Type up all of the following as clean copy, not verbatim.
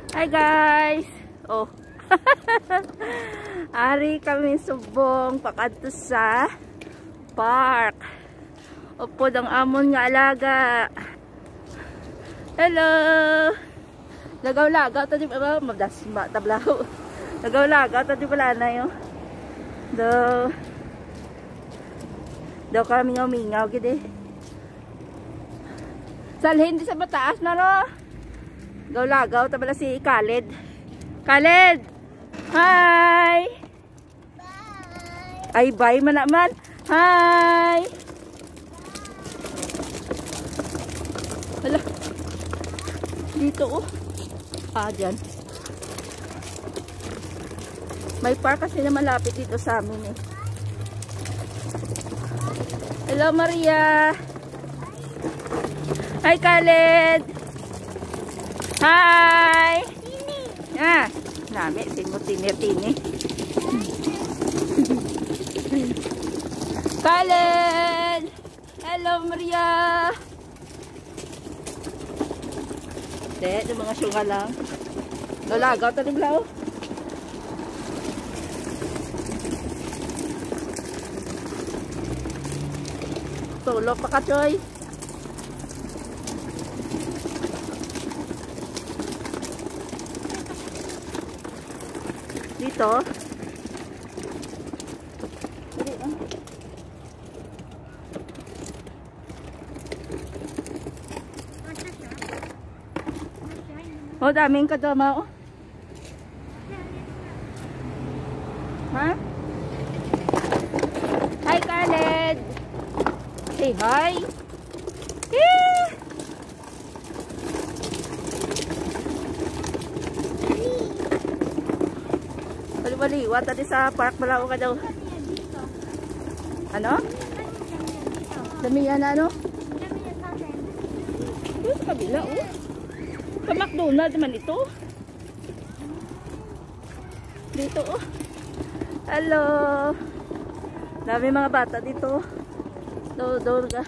Hi guys! Oh. Ari kami subong pakadto sa park. Upod ang amon nga alaga. Hello! Lagaw-lagaw to di ba? Mabdas ba tablaw. Lagaw-lagaw to di ba na yo. Daw kami mingaw gid. Salhin di sa mataas na no. Gaw-lagaw tabala si Khaled. Khaled! Hi! Bye! Ay, bye man naman. Hi! Hala. Dito oh. Dyan. May park kasi na malapit dito sa amin eh. Hello Maria! Hi Khaled! Hi! Nami, tini. Khaled! Hello, Maria! Yung mga syunga lang. Lalagaw ito nila, oh. Tulog pa ka, Choy. Dito. Oh, daming kadama oh. Ha? Hi Khaled. Say hi. Baliwat tadi sa park malaw ka daw. Ano? Damihan na ano? Ito sa kabila oh. Sa McDonald's naman ito. Dito oh. Hello. Dami mga bata dito. Doon ka.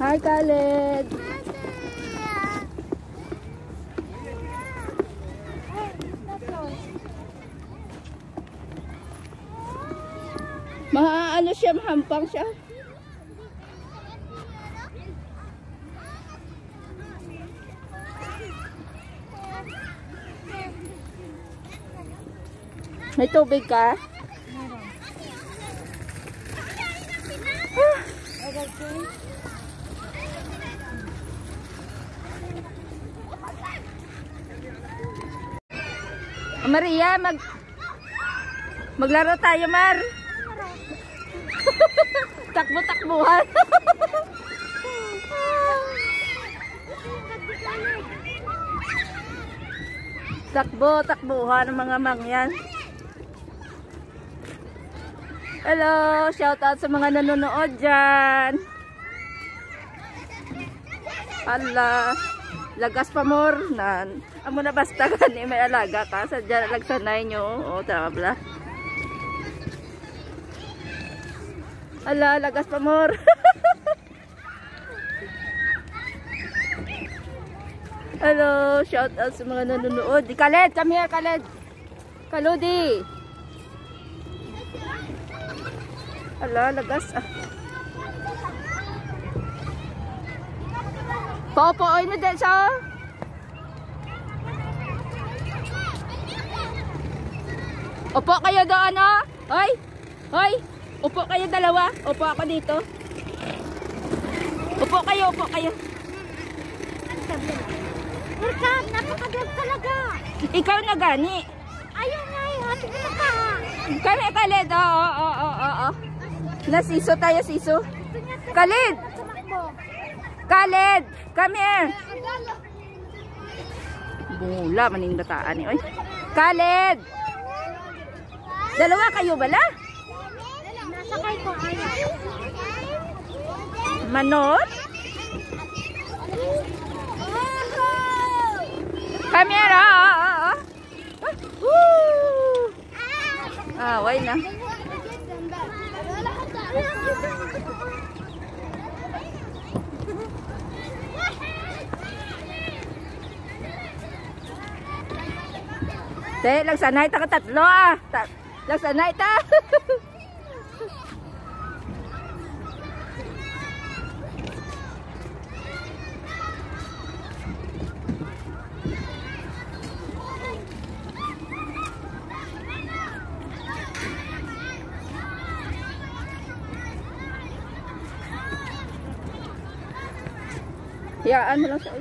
Hi Khaled. Ano siya, mahampang siya. May tubig ka? Maria, maglaro tayo, Mar. Takbo-takbuhan. Takbo-takbuhan ng mga mangyan. Hello, shout out sa mga nanonood dyan. Hala, lagas pa more nan. Amo na basta gani may alaga ka sa dyan lagsanay nyo. O tabla. Ala, lagas pa more. Hello, shout out sa mga nanonood. Khaled, come here, Khaled. Kaludi. Ala, lagas ah. Paupuoy na din siya. Upo kayo doon, ano? Hoy, hoy. Upo kayo dalawa. Upo ako dito. Upo kayo, upo kayo. Urkan, napakadrag talaga. Ikaw na gani. Ayaw nga yun. Sige na ka. Kami, Khaled. Oo. Nasiso tayo, siso. Khaled! Khaled! Come here. Bula, maning dataan eh. Khaled! Dalawa kayo bala? Nasakay ko, ayaw. Manot? Come here, why na? Te, lagsanay ta ka tatlo ah. Lagsanay ta. Hayaan mo lang siya.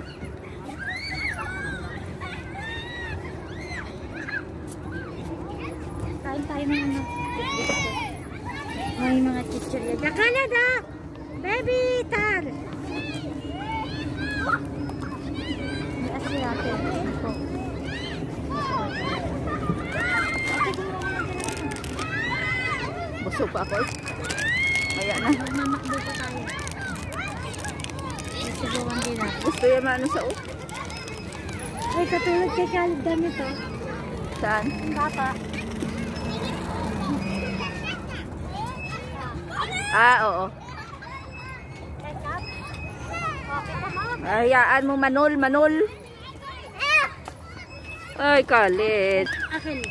Kain tayo ng ano. May mga chichirya. The Canada! Baby tar! May asyate. Ito. Busog pa ako. Kaya na. Magmamakbo pa tayo. Subukan din natin. Gusto yan maano sa o? Ay, katulad kay Khalid ganito. Saan? Papa. Ah, oo. Hayaan mo manol, manol. Ay, kalit. Akin.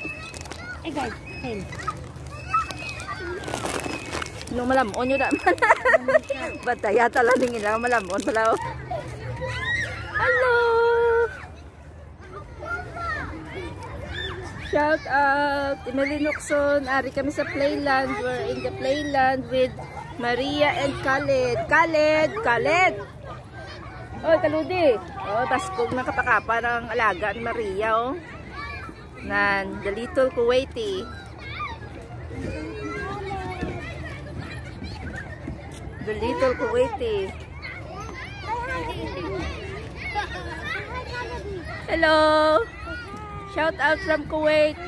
Eh, guys. Akin. Nung malamon nyo naman. Bataya tala ningin lang malamon pala. Hello! Shout out! Emily Nukson. Ari kami sa Playland. We're in the Playland with Maria and Khaled. Khaled! Khaled! Oy, Kaludi! Oh, baskog ng kapakapa ng alaga ni Maria, oh. Nan, the little Kuwaiti. The little Kuwaiti. Hello! Shout out from Kuwait.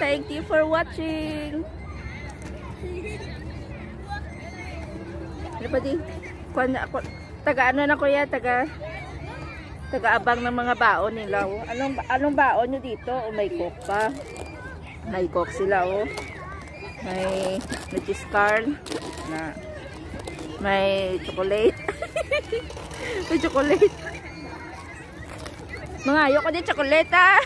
Thank you for watching. Ano pa di? Taga ano na kuya? Taga-abang ng mga baon nila. Oh. Anong baon nyo dito? O may coke pa? May coke sila. Oh. May cheese carl na. May chocolate. May chocolate. Mga ayoko din chocolate ah.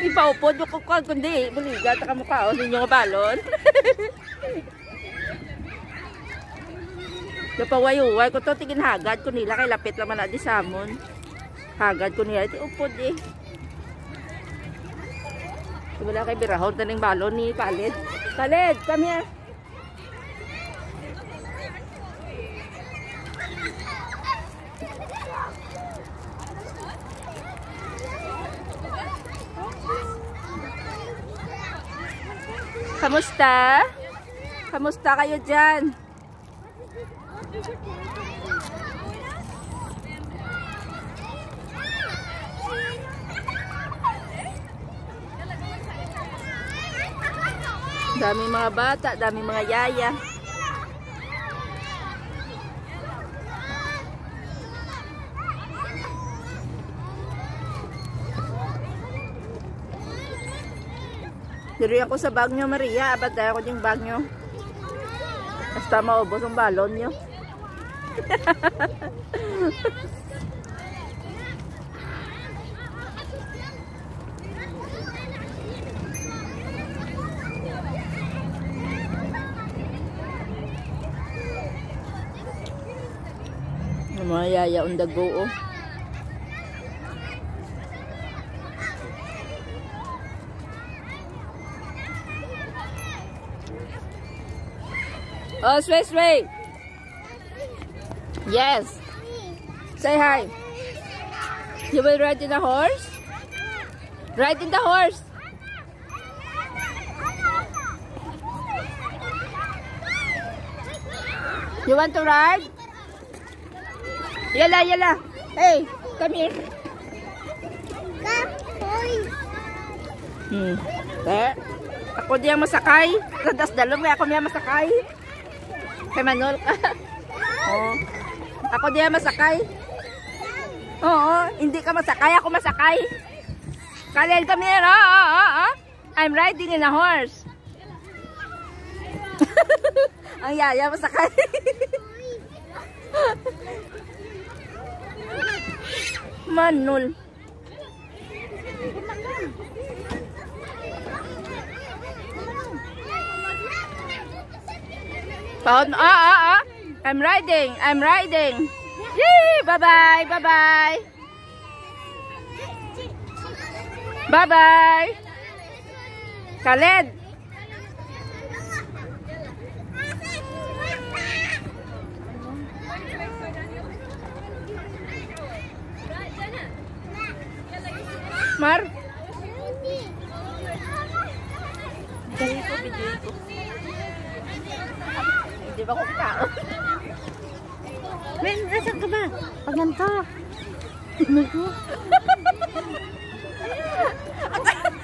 Ipaupod yung kukod kundi buligat ka mukha o ninyo nga balon. Napawayuway ko to tingin hagad ko nila kay lapit naman na di samon. Hagad ko nila iti upod eh. Wala kay birahon taning balon ni Khaled. Khaled, come here. Kamusta? Kamusta kayo dyan? Daming mga bata, daming mga yaya. Diri ako sa bag nyo, Maria. Abad tayo ko yung bag nyo. Basta maubos ang balon nyo. Mga yaya on the go, oh. Oh, Sway. Yes. Say hi. You will ride in the horse? Ride in the horse. You want to ride? Yala. Hey, come here. Ako diyan masakay. Radas dalom ako diyan masakay. Kay Manol ka. Oh. Ako diyan masakay. Oo, hindi ka masakay, ako masakay. Khaled, come here. I'm riding in a horse. Ang yaya masakay. Manol. Paon, I'm riding. Yee! Bye-bye. Bye-bye. Bye-bye. Khaled. Mar. Video ko. Hindi ba ko tao? Men, nasan ka ba? Pag ganito. Tignan ko.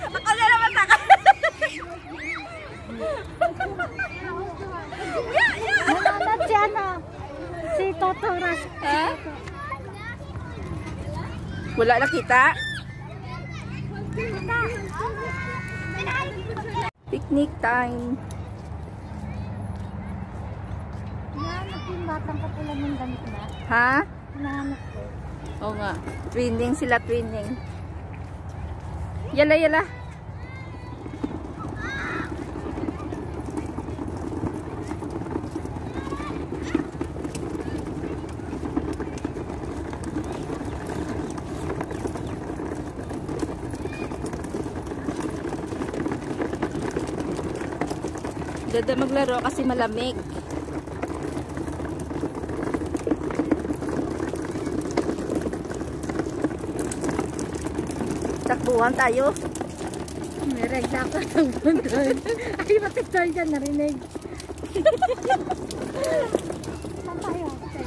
Ako na naman taka. Nanonood si si Toto Ras. Ha? Wala nakita? Picnic time. Hinahanap yung batang katulad ng ganito na. Ha? Hinahanap ko. Oo nga. Twinning sila, twinning. Yala. Dada maglaro kasi malamig. Takbuhan tayo. May regla ka ng bundon. Ay, mapicture dyan, narinig. Saan tayo? Okay.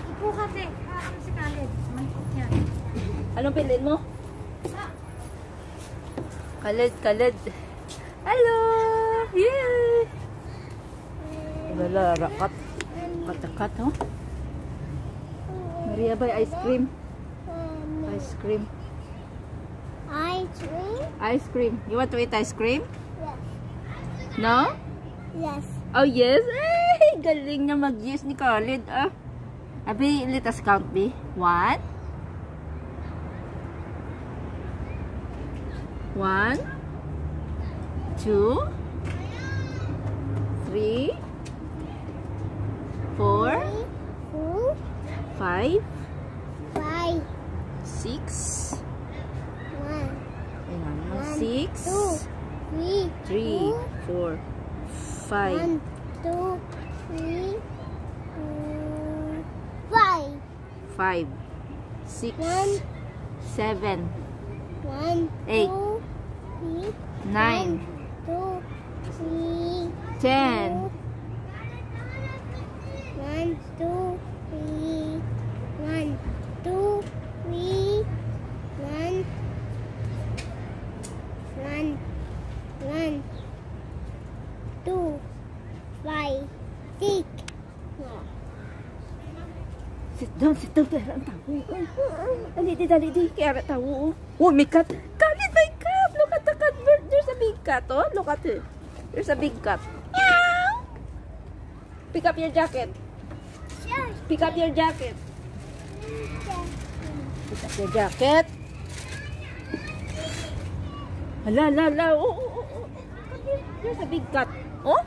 Ipo kasi. Ano si Khaled? Mangkot niya. Anong pilin mo? Khaled. Hello! Yay! Wala, rakat. Katakat, ho? Maria ba, ice cream? Ice cream. Ice cream? Ice cream. You want to eat ice cream? Yes. No? Yes. Oh, yes. Ay, galing na mag-yes ni Khaled, ah. Abi, let us count, B. 1. 1, 2, 3, 4, 5, 6, 6, 3, 4, 5, 5, 6, 7, 8, 9, 10, 6. Sit down, kaya ang tao. Dali, kaya ang tao. Oh, may cat. Khaled, may cat. Look at the cat. There's a big cat, oh. Look at it. There's a big cat. Meow. Pick up your jacket. Pick up your jacket. Pick up your jacket. Hala. Oh. There's a big cat. Oh?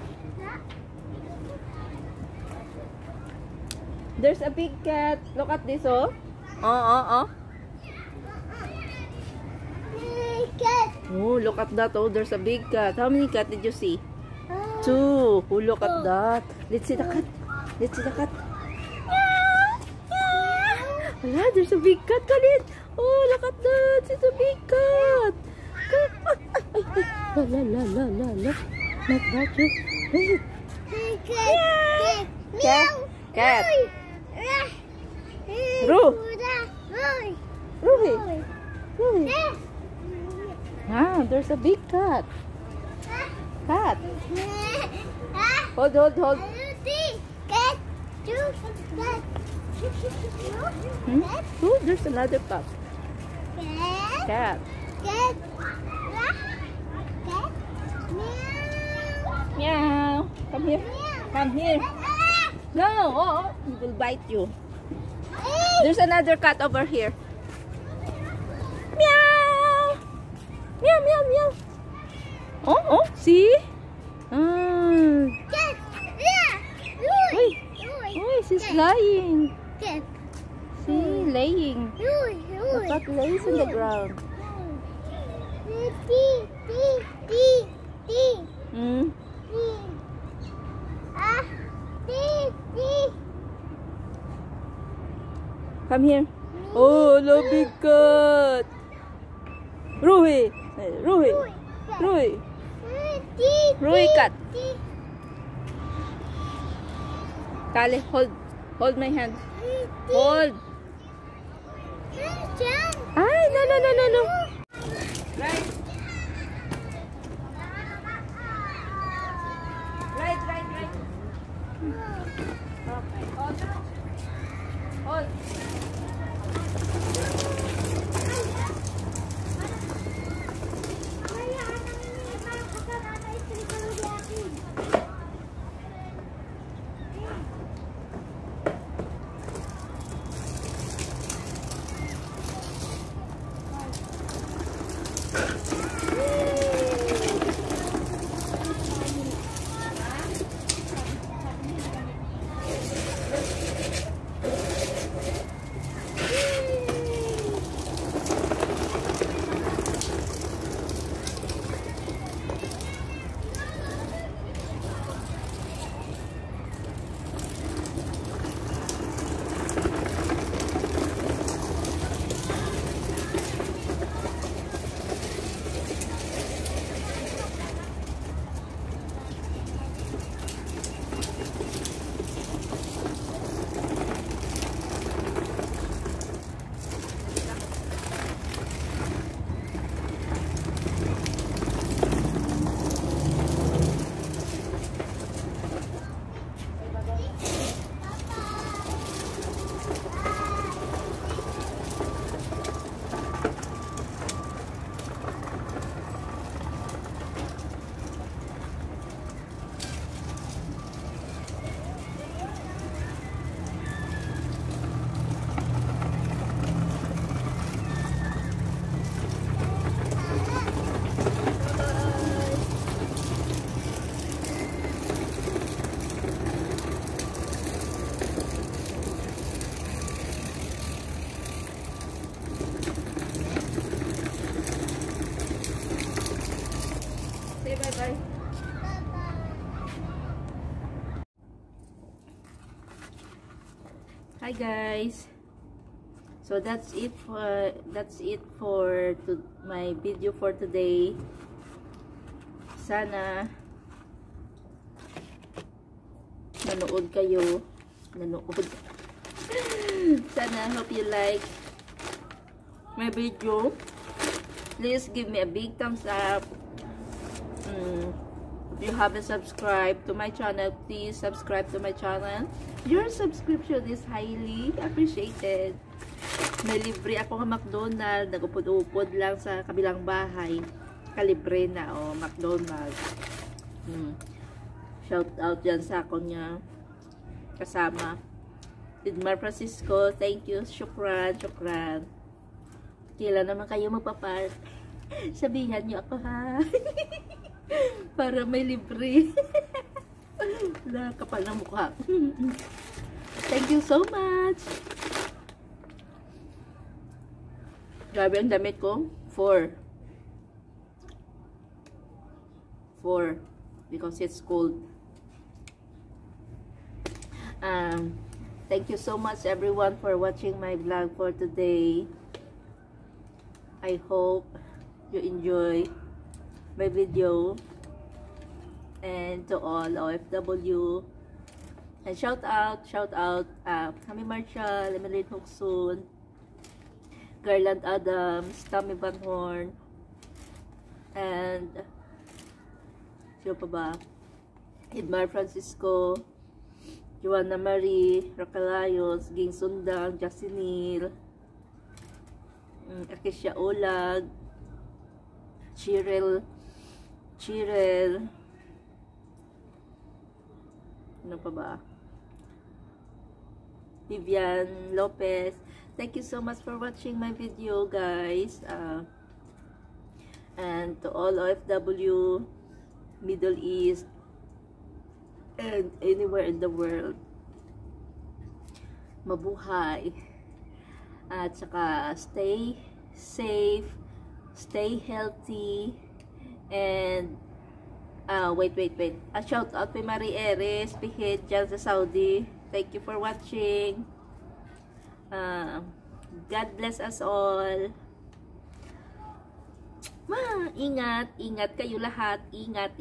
There's a big cat. Look at this, oh. Oh. cat. Oh, look at that. Oh, there's a big cat. How many cat did you see? 2. Oh, look at that. Let's see the cat. Let's see the cat. Wala, there's a big cat, Khalid. Oh, look at that. It's a big cat. La la la la la la. Not that you. Cat. Cat. Ru. Ruhi. Ruhi. Ah, there's a big cat. Cat. Hold, hold, hold. Cat. Hmm? Oh, there's another cat. Cat. Cat. Meow. Come here. Come here. No, oh, he will bite you. There's another cat over here. Meow. Meow, meow, meow. Oh, oh, see? Ah. Uy. Uy, she's lying. See, laying. The cat lays on the ground. Hmm? Come here. Oh, no big cat. Ruhi. Ruhi. Ruhi. Ruhi cat. Kale, hold. Hold my hand. Hold. Ay, no, no, no, no, no. Right. Right, right, right. Okay. Hold. Hold. Bye. Hi guys. So that's it for my video for today. Sana nanood kayo. Sana hope you like my video. Please give me a big thumbs up. If you haven't subscribed to my channel, please subscribe to my channel. Your subscription is highly appreciated. May libre ako ng McDonald's. Nagupod-upod lang sa kabilang bahay. Kalibre na, oh, McDonald's. Shout out dyan sa ako niya. Kasama. Tidmar Francisco, thank you. Shukran, shukran. Kailan naman kayo magpapart? Sabihan niyo ako, ha? Para may libre. Wala, kapal na mukha. Thank you so much. Grabe ang damit ko. 4. 4 because it's cold. Thank you so much everyone for watching my vlog for today. I hope you enjoy my video, and to all OFW, and shout out Kami Marshall, Emeline Huksun, Garland Adams, Tommy Van Horn, and sino pa ba? Edmar Francisco, Joanna Marie, Racalayos, Ging Sundang, Jacinil, Akisha Olag, Chirel, ano pa ba? Vivian Lopez. Thank you so much for watching my video, guys. And to all OFW, Middle East, and anywhere in the world, mabuhay, at saka stay safe, stay healthy, and wait, a shout out kay Marie Eres Pihid dyan sa Saudi. Thank you for watching. God bless us all. Ingat kayo lahat, ingat.